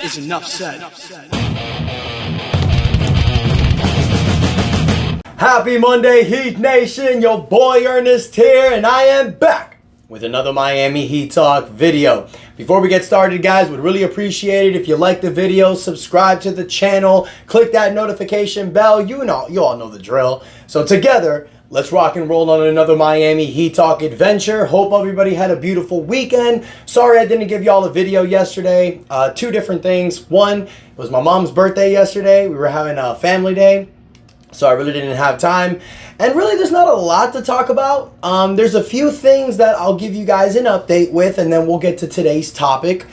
is enough said. Happy Monday, Heat Nation. Your boy Ernest here, and I am back with another Miami Heat Talk video. Before we get started, guys, would really appreciate it if you like the video, subscribe to the channel, click that notification bell. You all know the drill. So together, let's rock and roll on another Miami Heat Talk adventure. Hope everybody had a beautiful weekend. Sorry I didn't give y'all a video yesterday. Two different things. One, it was my mom's birthday yesterday. We were having a family day, so I really didn't have time. And really, there's not a lot to talk about. There's a few things that I'll give you guys an update with, and then we'll get to today's topic.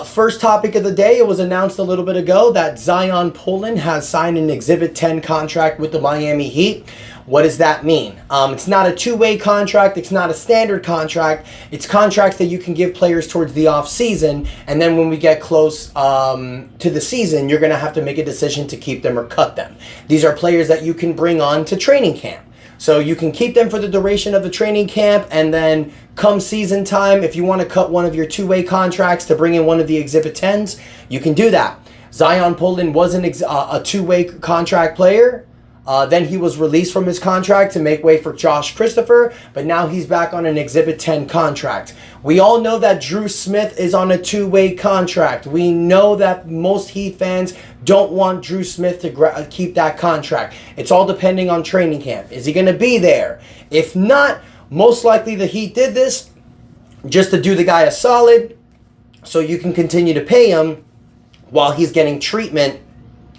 First topic of the day, it was announced a little bit ago that Zion Pullen has signed an Exhibit 10 contract with the Miami Heat. What does that mean? It's not a two-way contract. It's not a standard contract. It's contracts that you can give players towards the off-season, and then when we get close to the season, you're going to have to make a decision to keep them or cut them. These are players that you can bring on to training camp. So you can keep them for the duration of the training camp, and then come season time, if you want to cut one of your two-way contracts to bring in one of the Exhibit 10s, you can do that. Zion Pullen was a two-way contract player. Then he was released from his contract to make way for Josh Christopher, but now he's back on an Exhibit 10 contract. We all know that Drew Smith is on a two-way contract. We know that most Heat fans don't want Drew Smith to keep that contract. It's all depending on training camp. Is he going to be there? If not, most likely the Heat did this just to do the guy a solid so you can continue to pay him while he's getting treatment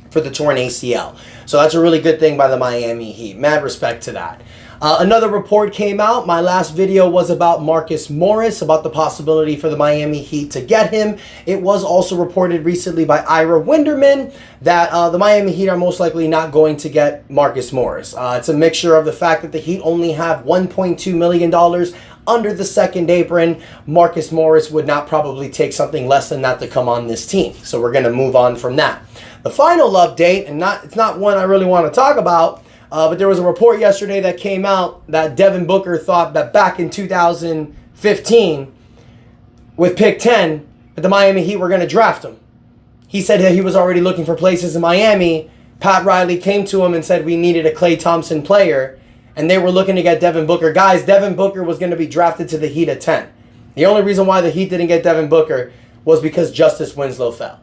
for the torn ACL. So that's a really good thing by the Miami Heat. Mad respect to that. Another report came out. My last video was about Marcus Morris, about the possibility for the Miami Heat to get him. It was also reported recently by Ira Winderman that the Miami Heat are most likely not going to get Marcus Morris. It's a mixture of the fact that the Heat only have $1.2 million under the second apron. Marcus Morris would not probably take something less than that to come on this team. So we're going to move on from that. The final update, and it's not one I really want to talk about, but there was a report yesterday that came out that Devin Booker thought that back in 2015, with pick 10, that the Miami Heat were going to draft him. He said that he was already looking for places in Miami. Pat Riley came to him and said we needed a Klay Thompson player, and they were looking to get Devin Booker. Guys, Devin Booker was going to be drafted to the Heat at 10. The only reason why the Heat didn't get Devin Booker was because Justice Winslow fell.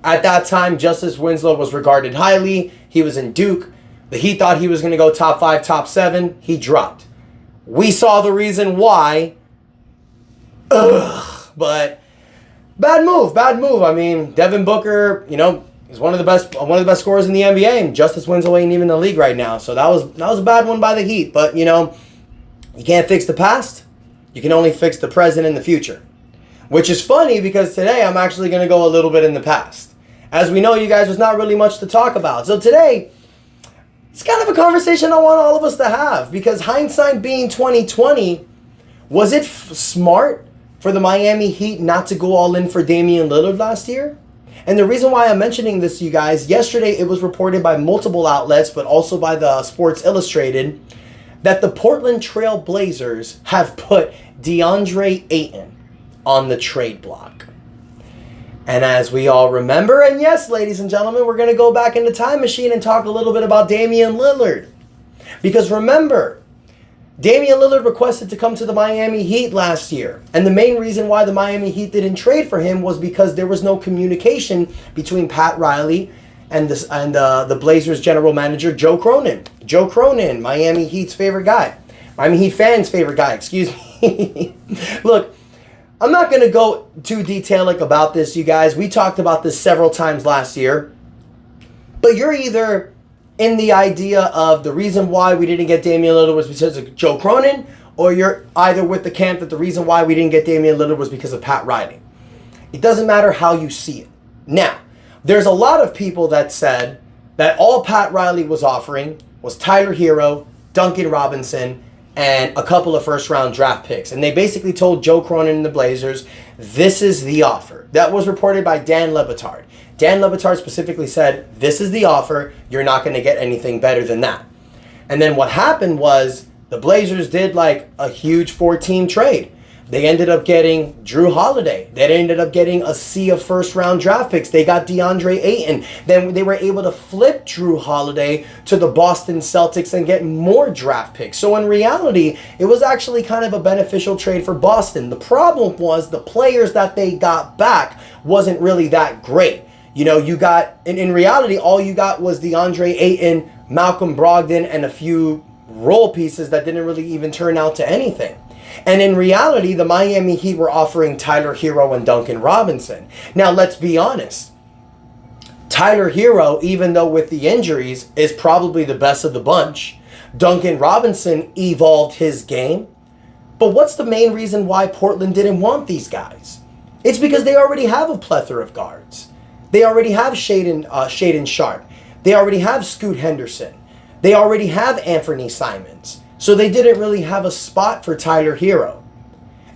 At that time, Justice Winslow was regarded highly. He was in Duke. The Heat thought he was going to go top 5, top 7. He dropped. We saw the reason why. But bad move. I mean, Devin Booker, is one of the best scorers in the NBA, and Justice Winslow ain't even in the league right now. So that was a bad one by the Heat. But you can't fix the past. You can only fix the present and the future. Which is funny because today I'm actually going to go a little bit in the past. As we know, you guys, there's not really much to talk about. So today, it's kind of a conversation I want all of us to have. Because hindsight being 2020, was it smart for the Miami Heat not to go all in for Damian Lillard last year? And the reason why I'm mentioning this to you guys, yesterday it was reported by multiple outlets, but also by the Sports Illustrated, that the Portland Trail Blazers have put DeAndre Ayton on the trade block. And as we all remember, and yes, ladies and gentlemen, we're going to go back in the time machine and talk a little bit about Damian Lillard. Because remember, Damian Lillard requested to come to the Miami Heat last year. And the main reason why the Miami Heat didn't trade for him was because there was no communication between Pat Riley and the Blazers general manager, Joe Cronin. Joe Cronin, Miami Heat's favorite guy. Miami Heat fans' favorite guy, excuse me. Look, I'm not going to go too detailed about this, you guys. We talked about this several times last year. But you're either in the idea of the reason why we didn't get Damian Lillard was because of Joe Cronin, or you're either with the camp that the reason why we didn't get Damian Lillard was because of Pat Riley. It doesn't matter how you see it. Now, there's a lot of people that said that all Pat Riley was offering was Tyler Hero, Duncan Robinson, and a couple of first-round draft picks. And they basically told Joe Cronin and the Blazers, this is the offer. That was reported by Dan Le Batard. Dan Le Batard specifically said, this is the offer. You're not going to get anything better than that. And then what happened was the Blazers did like a huge 4-team trade. They ended up getting Drew Holiday. They ended up getting a sea of first-round draft picks. They got DeAndre Ayton. Then they were able to flip Drew Holiday to the Boston Celtics and get more draft picks. So in reality, it was actually kind of a beneficial trade for Boston. The problem was the players that they got back wasn't really that great. You know, you got, in reality, all you got was DeAndre Ayton, Malcolm Brogdon, and a few role pieces that didn't really even turn out to anything. And in reality, the Miami Heat were offering Tyler Hero and Duncan Robinson. Now, let's be honest. Tyler Hero, even though with the injuries, is probably the best of the bunch. Duncan Robinson evolved his game. But what's the main reason why Portland didn't want these guys? It's because they already have a plethora of guards. They already have Shaedon Sharpe. They already have Scoot Henderson. They already have Anthony Simons. So they didn't really have a spot for Tyler Hero.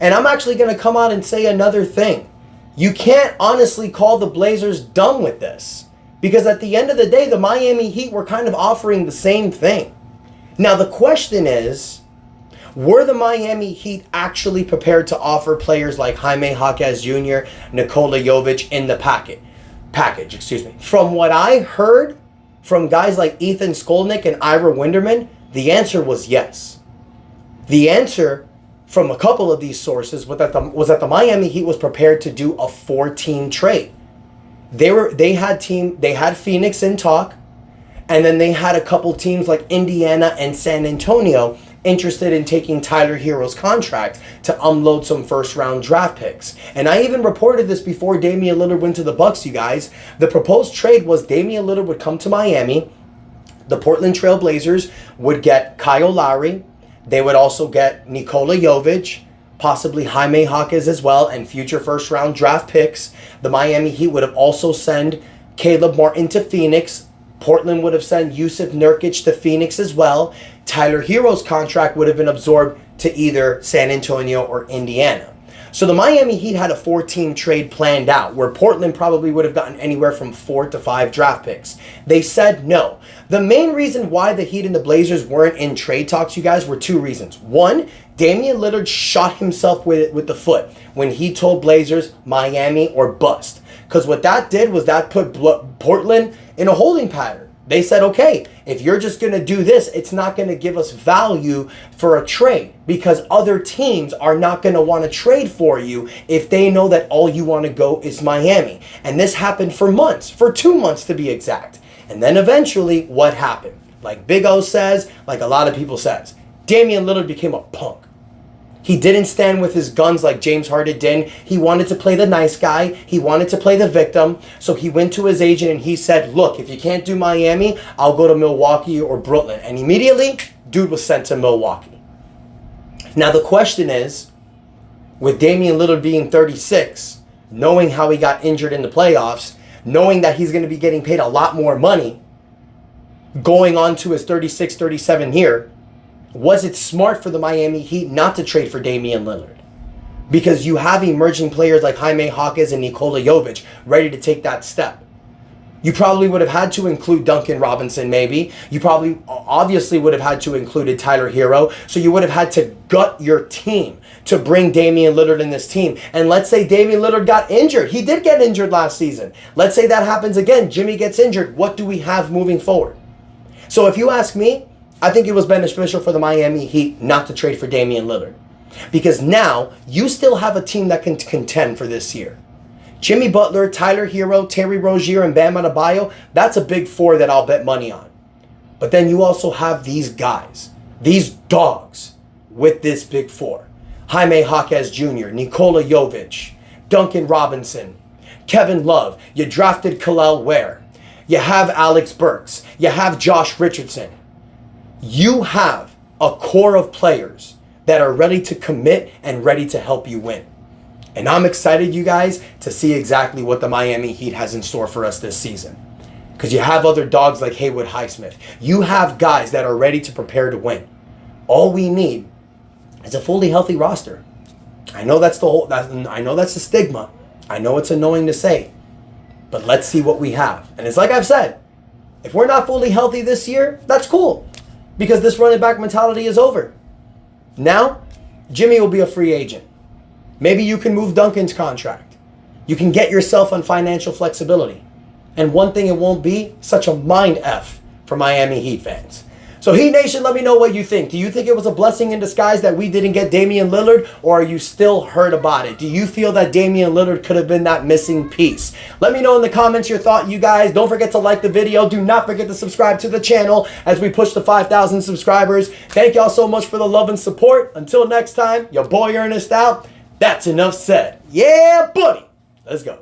And I'm actually going to come out and say another thing. You can't honestly call the Blazers dumb with this. Because at the end of the day, the Miami Heat were kind of offering the same thing. Now the question is, were the Miami Heat actually prepared to offer players like Jaime Jaquez Jr., Nikola Jovic in the package? From what I heard from guys like Ethan Skolnick and Ira Winderman, the answer was yes. The answer from a couple of these sources was that the Miami Heat was prepared to do a 4-team trade. They had Phoenix in talk, and then they had a couple teams like Indiana and San Antonio interested in taking Tyler Hero's contract to unload some first-round draft picks. And I even reported this before Damian Lillard went to the Bucks, you guys. The proposed trade was Damian Lillard would come to Miami. The Portland Trail Blazers would get Kyle Lowry. They would also get Nikola Jovic, possibly Jaime Jaquez as well, and future first-round draft picks. The Miami Heat would have also sent Caleb Martin to Phoenix. Portland would have sent Yusuf Nurkic to Phoenix as well. Tyler Hero's contract would have been absorbed to either San Antonio or Indiana. So the Miami Heat had a 4-team trade planned out where Portland probably would have gotten anywhere from 4 to 5 draft picks. They said no. The main reason why the Heat and the Blazers weren't in trade talks, you guys, were 2 reasons. One, Damian Lillard shot himself with the foot when he told Blazers Miami or bust. Because what that did was that put Portland in a holding pattern. They said, okay, if you're just going to do this, it's not going to give us value for a trade because other teams are not going to want to trade for you if they know that all you want to go is Miami. And this happened for months, for 2 months to be exact. And then eventually, what happened? Like Big O says, like a lot of people says, Damian Lillard became a punk. He didn't stand with his guns like James Harden did. He wanted to play the nice guy. He wanted to play the victim. So he went to his agent and he said, look, if you can't do Miami, I'll go to Milwaukee or Brooklyn. And immediately, dude was sent to Milwaukee. Now the question is, with Damian Lillard being 36, knowing how he got injured in the playoffs, knowing that he's going to be getting paid a lot more money, going on to his 36, 37 year, was it smart for the Miami Heat not to trade for Damian Lillard? Because you have emerging players like Jaime Jaquez and Nikola Jovic ready to take that step. You probably would have had to include Duncan Robinson maybe. You probably obviously would have had to include Tyler Hero. So you would have had to gut your team to bring Damian Lillard in this team. And let's say Damian Lillard got injured. He did get injured last season. Let's say that happens again. Jimmy gets injured. What do we have moving forward? So if you ask me, I think it was beneficial for the Miami Heat not to trade for Damian Lillard. Because now, you still have a team that can contend for this year. Jimmy Butler, Tyler Hero, Terry Rozier, and Bam Adebayo, that's a big 4 that I'll bet money on. But then you also have these guys, these dogs, with this big 4. Jaime Jaquez Jr., Nikola Jovic, Duncan Robinson, Kevin Love. You drafted Khalil Ware. You have Alex Burks. You have Josh Richardson. You have a core of players that are ready to commit and ready to help you win. And I'm excited, you guys, to see exactly what the Miami Heat has in store for us this season. Because you have other dogs like Haywood Highsmith. You have guys that are ready to prepare to win. All we need is a fully healthy roster. I know that's the stigma. I know it's annoying to say. But let's see what we have. And it's like I've said, if we're not fully healthy this year, that's cool. Because this running back mentality is over. Now, Jimmy will be a free agent. Maybe you can move Duncan's contract. You can get yourself on financial flexibility. And one thing it won't be, such a mind F for Miami Heat fans. So Heat Nation, let me know what you think. Do you think it was a blessing in disguise that we didn't get Damian Lillard, or are you still hurt about it? Do you feel that Damian Lillard could have been that missing piece? Let me know in the comments your thought, you guys. Don't forget to like the video. Do not forget to subscribe to the channel as we push the 5,000 subscribers. Thank y'all so much for the love and support. Until next time, your boy Ernest out. That's enough said. Yeah, buddy. Let's go.